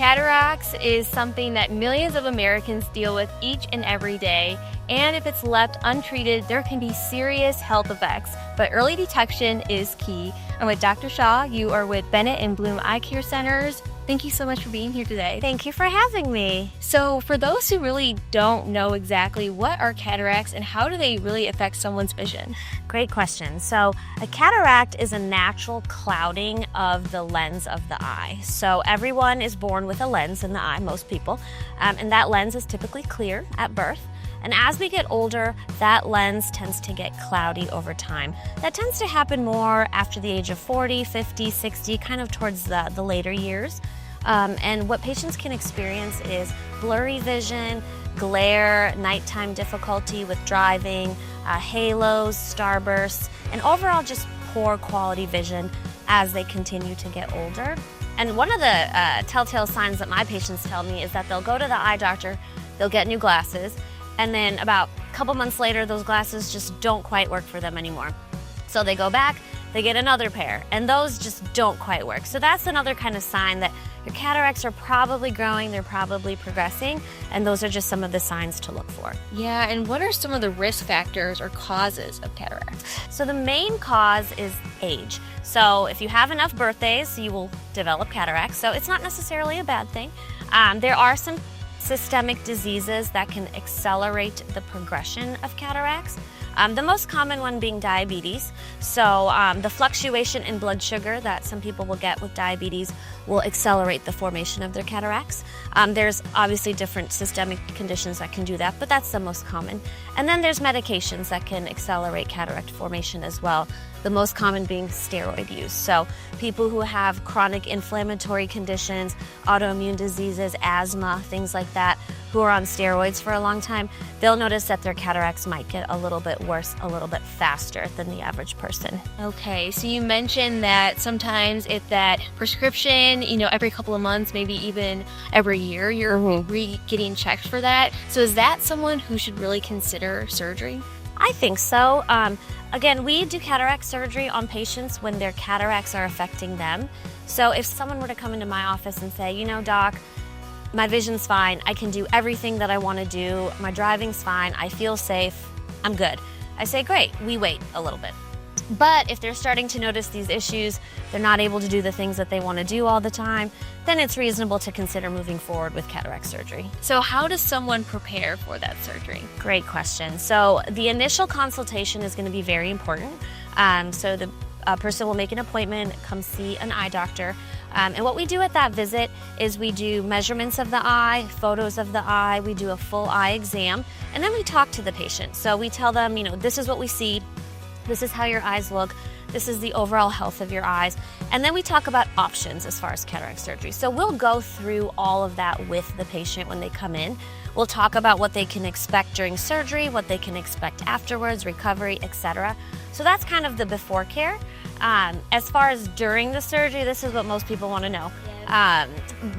Cataracts is something that millions of Americans deal with each and every day, and if it's left untreated, there can be serious health effects. But early detection is key. I'm with Dr. Shaw. You are with Bennett and Bloom Eye Care Centers. Thank you so much for being here today. Thank you for having me. So for those who really don't know exactly what are cataracts and how do they really affect someone's vision? Great question. So a cataract is a natural clouding of the lens of the eye. So everyone is born with a lens in the eye, most people, and that lens is typically clear at birth. And as we get older, that lens tends to get cloudy over time. That tends to happen more after the age of 40, 50, 60, kind of towards the later years. And what patients can experience is blurry vision, glare, nighttime difficulty with driving, halos, starbursts, and overall just poor quality vision as they continue to get older. And one of the telltale signs that my patients tell me is that they'll go to the eye doctor, they'll get new glasses, and then about a couple months later, those glasses just don't quite work for them anymore. So they go back, they get another pair, and those just don't quite work. So that's another kind of sign that your cataracts are probably growing, they're probably progressing, and those are just some of the signs to look for. Yeah, and what are some of the risk factors or causes of cataracts? So the main cause is age. So if you have enough birthdays, you will develop cataracts. So it's not necessarily a bad thing. There are some systemic diseases that can accelerate the progression of cataracts. The most common one being diabetes. So the fluctuation in blood sugar that some people will get with diabetes will accelerate the formation of their cataracts. There's obviously different systemic conditions that can do that, but that's the most common. And then there's medications that can accelerate cataract formation as well. The most common being steroid use. So people who have chronic inflammatory conditions, autoimmune diseases, asthma, things like that, who are on steroids for a long time, they'll notice that their cataracts might get a little bit worse, a little bit faster than the average person. Okay, so you mentioned that sometimes if that prescription, every couple of months, maybe even every year, you're getting checked for that. So is that someone who should really consider surgery? I think so. Again, we do cataract surgery on patients when their cataracts are affecting them. So if someone were to come into my office and say, doc, my vision's fine, I can do everything that I want to do, my driving's fine, I feel safe, I'm good. I say, great, we wait a little bit. But if they're starting to notice these issues, they're not able to do the things that they want to do all the time, then it's reasonable to consider moving forward with cataract surgery. So how does someone prepare for that surgery? Great question. So the initial consultation is going to be very important. So the person will make an appointment, come see an eye doctor. And what we do at that visit is we do measurements of the eye, photos of the eye, we do a full eye exam, and then we talk to the patient. So we tell them, this is what we see, this is how your eyes look, this is the overall health of your eyes, and then we talk about options as far as cataract surgery. So we'll go through all of that with the patient when they come in. We'll talk about what they can expect during surgery, what they can expect afterwards, recovery, etc. So that's kind of the before care. As far as during the surgery, this is what most people want to know.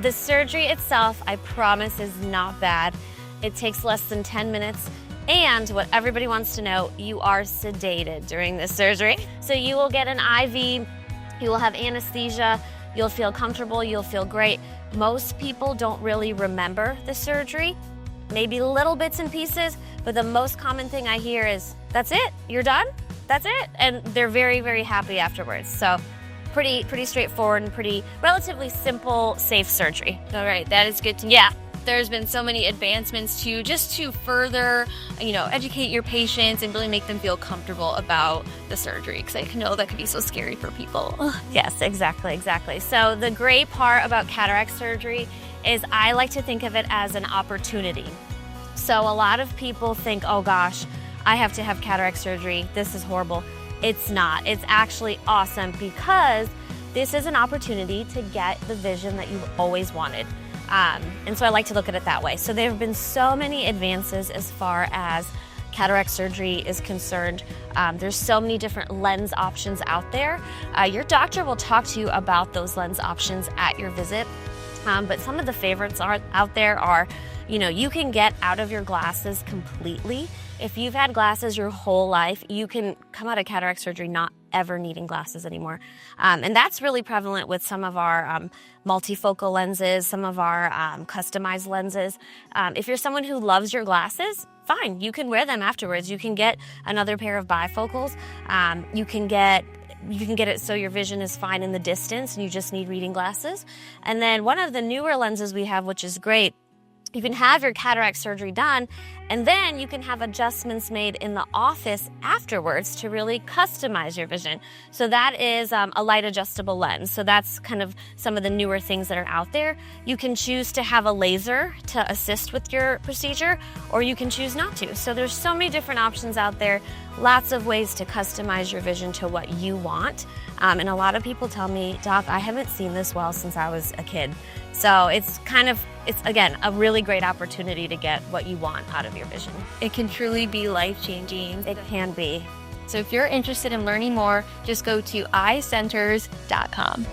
The surgery itself, I promise, is not bad. It takes less than 10 minutes. And what everybody wants to know, you are sedated during this surgery. So you will get an IV, you will have anesthesia, you'll feel comfortable, you'll feel great. Most people don't really remember the surgery, maybe little bits and pieces, but the most common thing I hear is, that's it, you're done, that's it. And they're very, very happy afterwards. So pretty straightforward and pretty relatively simple, safe surgery. All right, that is good to know. Yeah. There's been so many advancements just to further, educate your patients and really make them feel comfortable about the surgery, because I know that could be so scary for people. Yes, exactly. So the great part about cataract surgery is I like to think of it as an opportunity. So a lot of people think, oh gosh, I have to have cataract surgery, this is horrible. It's not. It's actually awesome, because this is an opportunity to get the vision that you've always wanted. And so I like to look at it that way. So there have been so many advances as far as cataract surgery is concerned. There's so many different lens options out there. Your doctor will talk to you about those lens options at your visit. But some of the favorites out there are, you can get out of your glasses completely. If you've had glasses your whole life, you can come out of cataract surgery not ever needing glasses anymore. And that's really prevalent with some of our multifocal lenses, some of our customized lenses. If you're someone who loves your glasses, fine, you can wear them afterwards. You can get another pair of bifocals. You can get it so your vision is fine in the distance and you just need reading glasses. And then one of the newer lenses we have, which is great, you can have your cataract surgery done, and then you can have adjustments made in the office afterwards to really customize your vision. So that is a light adjustable lens. So that's kind of some of the newer things that are out there. You can choose to have a laser to assist with your procedure, or you can choose not to. So there's so many different options out there, lots of ways to customize your vision to what you want. And a lot of people tell me, Doc, I haven't seen this well since I was a kid. So it's again, a really great opportunity to get what you want out of your vision. It can truly be life-changing. It can be. So if you're interested in learning more, just go to eyecenters.com.